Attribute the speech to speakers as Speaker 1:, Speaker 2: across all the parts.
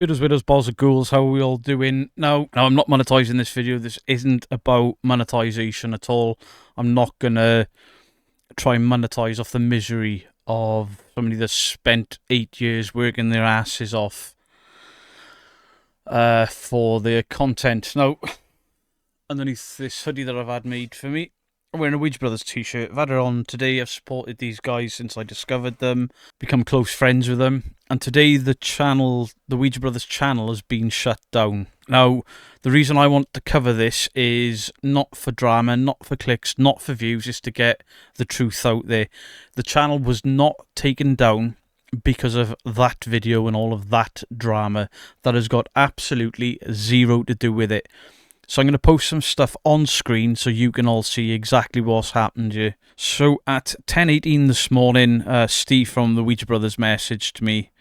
Speaker 1: Widows, balls of ghouls, how are we all doing? Now, I'm not monetizing this video. This isn't about monetization at all. I'm not gonna try and monetize off the misery of somebody that's spent 8 years working their asses off for their content. Now, underneath this hoodie that I've had made for me, I'm wearing a Ouija Brothers t-shirt. I've had it on today. I've supported these guys since I discovered them, become close friends with them. And today the Ouija Brothers channel has been shut down. Now, the reason I want to cover this is not for drama, not for clicks, not for views, is to get the truth out there. The channel was not taken down because of that video and all of that drama. That has got absolutely zero to do with it. So I'm going to post some stuff on screen so you can all see exactly what's happened here. So at 10:18 this morning, Steve from the Ouija Brothers messaged me.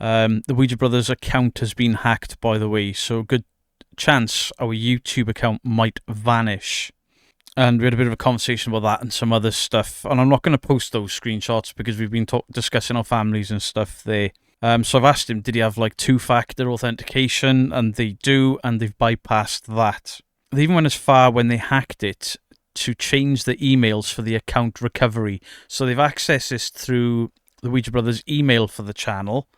Speaker 1: The Ouija Brothers account has been hacked, by the way, so good chance our YouTube account might vanish. And we had a bit of a conversation about that and some other stuff. And I'm not going to post those screenshots because we've been discussing our families and stuff there. So I've asked him, did he have like two-factor authentication? And they do, and they've bypassed that. They even went as far when they hacked it to change the emails for the account recovery. So they've accessed this through the Ouija Brothers email for the channel.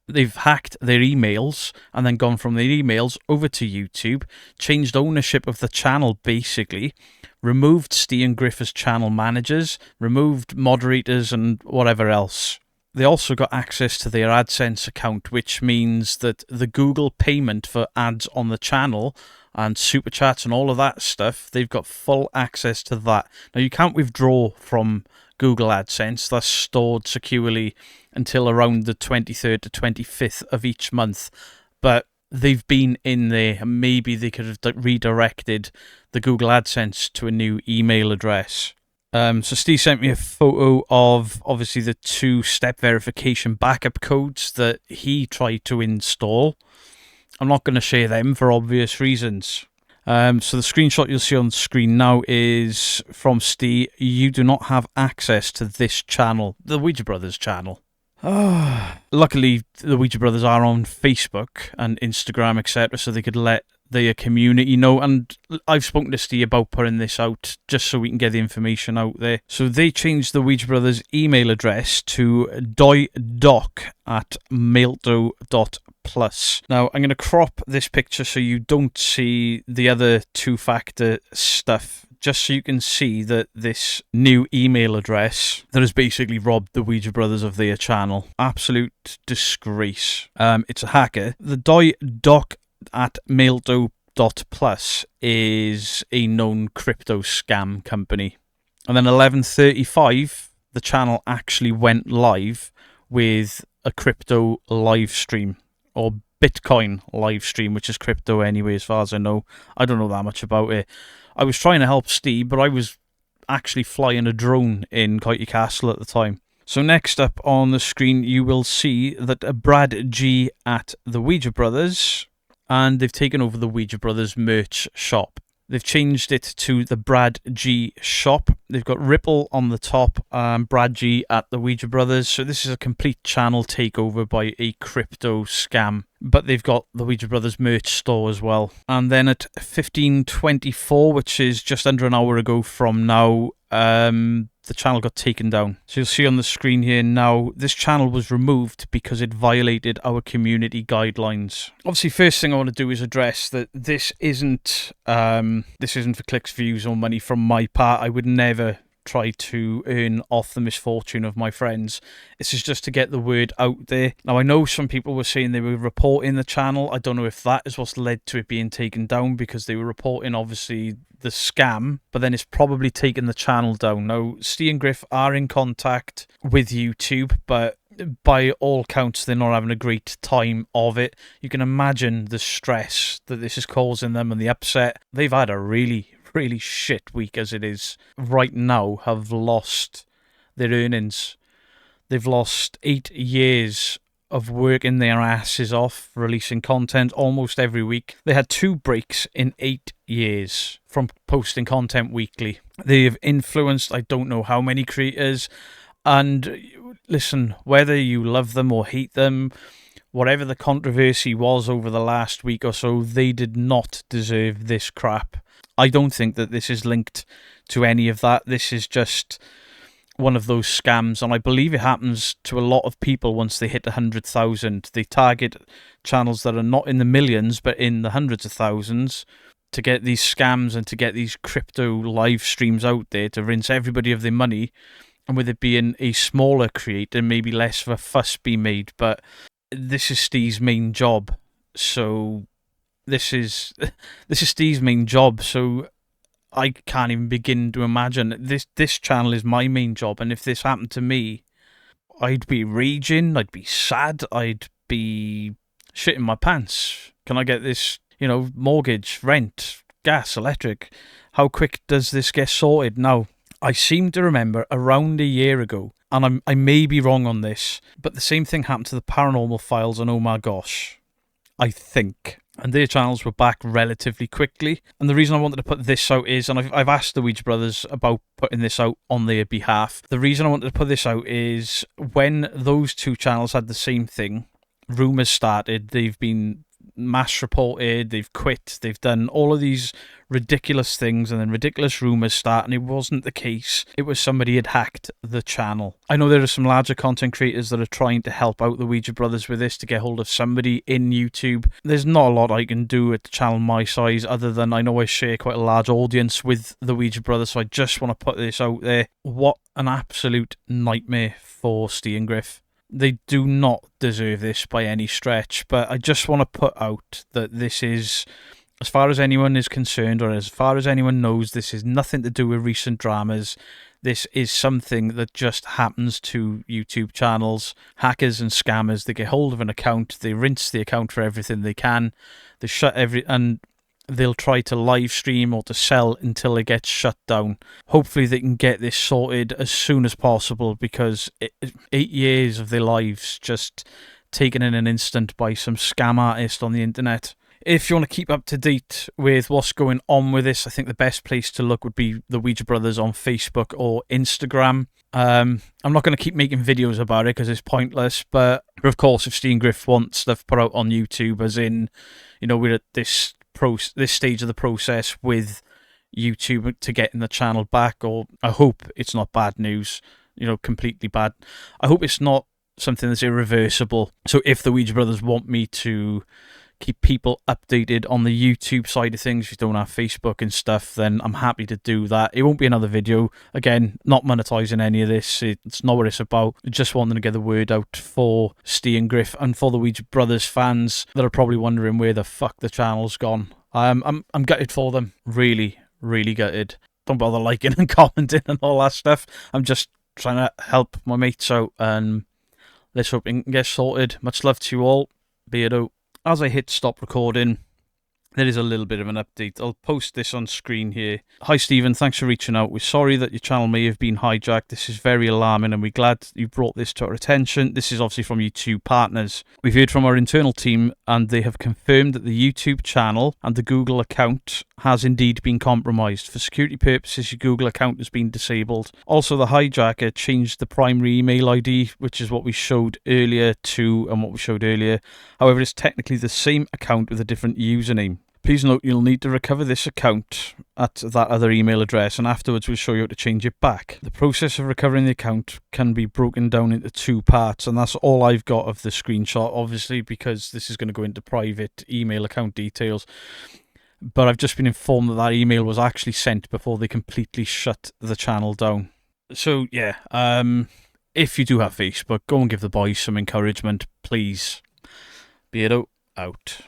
Speaker 1: They've hacked their emails and then gone from their emails over to YouTube, changed ownership of the channel basically, removed Steve and Griff as channel managers, removed moderators and whatever else. They also got access to their AdSense account, which means that the Google payment for ads on the channel and super chats and all of that stuff, they've got full access to that. Now, you can't withdraw from Google AdSense. That's stored securely until around the 23rd to 25th of each month. But they've been in there, and maybe they could have redirected the Google AdSense to a new email address. So Steve sent me a photo of, obviously, the two-step verification backup codes that he tried to install. I'm not going to share them for obvious reasons. So the screenshot you'll see on the screen now is from Steve. You do not have access to this channel, the Ouija Brothers channel. Luckily, the Ouija Brothers are on Facebook and Instagram, etc., so they could let their community know, and I've spoken to Steve about putting this out just so we can get the information out there. So they changed the Ouija Brothers email address to doc@maildo.plus. Now I'm going to crop this picture so you don't see the other two-factor stuff, just so you can see that this new email address that has basically robbed the Ouija Brothers of their channel. Absolute disgrace. It's a hacker. The doc@maildo.plus is a known crypto scam company. And then 11:35, the channel actually went live with a crypto live stream, or Bitcoin live stream, which is crypto anyway, as far as I know. I don't know that much about it. I was trying to help Steve, but I was actually flying a drone in Coity Castle at the time. So next up on the screen, you will see that Brad G at the Ouija Brothers, and they've taken over the Ouija Brothers merch shop. They've changed it to the Brad G shop. They've got Ripple on the top, Brad G at the Ouija Brothers. So this is a complete channel takeover by a crypto scam. But they've got the Ouija Brothers merch store as well. And then at 15:24, which is just under an hour ago from now, the channel got taken down. So you'll see on the screen here now, this channel was removed because it violated our community guidelines. Obviously, first thing I want to do is address that this isn't for clicks, views, or money from my part. I would never try to earn off the misfortune of my friends. This is just to get the word out there. Now, I know some people were saying they were reporting the channel. I don't know if that is what's led to it being taken down, because they were reporting, obviously, the scam, but then it's probably taken the channel down. Now, Steve and Griff are in contact with YouTube, but by all counts, they're not having a great time of it. You can imagine the stress that this is causing them and the upset. They've had a really shit week as it is. Right now, have lost their earnings. They've lost 8 years of working their asses off, releasing content almost every week. They had 2 breaks in 8 years from posting content weekly. They've influenced I don't know how many creators, and listen, whether you love them or hate them, whatever the controversy was over the last week or so, they did not deserve this crap. I don't think that this is linked to any of that. This is just one of those scams, and I believe it happens to a lot of people once they hit 100,000. They target channels that are not in the millions, but in the hundreds of thousands, to get these scams and to get these crypto live streams out there to rinse everybody of their money. And with it being a smaller creator, maybe less of a fuss be made, but this is Steve's main job. So this is Steve's main job. So I can't even begin to imagine. This channel is my main job, and if this happened to me, I'd be raging, I'd be sad, I'd be shitting my pants. Can I get this, mortgage, rent, gas, electric? How quick does this get sorted? Now, I seem to remember around a year ago, and I may be wrong on this, but the same thing happened to the Paranormal Files and Oh My Gosh, I think. And their channels were back relatively quickly. And the reason I wanted to put this out is, and I've asked the Ouija Brothers about putting this out on their behalf. The reason I wanted to put this out is when those two channels had the same thing, rumours started, they've been mass reported, they've quit, they've done all of these ridiculous things, and then ridiculous rumours start, and it wasn't the case. It was somebody had hacked the channel. I know there are some larger content creators that are trying to help out the Ouija Brothers with this to get hold of somebody in YouTube. There's not a lot I can do at the channel my size, other than I know I share quite a large audience with the Ouija Brothers, so I just want to put this out there. What an absolute nightmare for Steve and Griff. They do not deserve this by any stretch, but I just want to put out that this is, as far as anyone is concerned, or as far as anyone knows, this is nothing to do with recent dramas. This is something that just happens to YouTube channels. Hackers and scammers, they get hold of an account, they rinse the account for everything they can, they shut and they'll try to live stream or to sell until it gets shut down. Hopefully they can get this sorted as soon as possible, because 8 years of their lives just taken in an instant by some scam artist on the internet. If you want to keep up to date with what's going on with this, I think the best place to look would be the Ouija Brothers on Facebook or Instagram. I'm not going to keep making videos about it because it's pointless, but of course if Steve and Griff want stuff put out on YouTube, as in, we're at this stage of the process with YouTube to getting the channel back, or I hope it's not bad news, completely bad. I hope it's not something that's irreversible. So if the Ouija Brothers want me to keep people updated on the YouTube side of things, if you don't have Facebook and stuff, then I'm happy to do that. It won't be another video. Again, not monetizing any of this. It's not what it's about. Just wanting to get the word out for Steve and Griff and for the Ouija Brothers fans that are probably wondering where the fuck the channel's gone. I'm gutted for them. Really, really gutted. Don't bother liking and commenting and all that stuff. I'm just trying to help my mates out, and let's hope it can get sorted. Much love to you all. Beardo. As I hit stop recording, there is a little bit of an update. I'll post this on screen here. Hi Stephen, thanks for reaching out. We're sorry that your channel may have been hijacked. This is very alarming and we're glad you brought this to our attention. This is obviously from YouTube partners. We've heard from our internal team and they have confirmed that the YouTube channel and the Google account has indeed been compromised. For security purposes, your Google account has been disabled. Also, the hijacker changed the primary email ID, which is what we showed earlier, However, it's technically the same account with a different username. Please note you'll need to recover this account at that other email address, and afterwards we'll show you how to change it back. The process of recovering the account can be broken down into 2 parts, and that's all I've got of the screenshot, obviously, because this is going to go into private email account details. But I've just been informed that that email was actually sent before they completely shut the channel down. So, yeah, if you do have Facebook, go and give the boys some encouragement, please. Beardo out.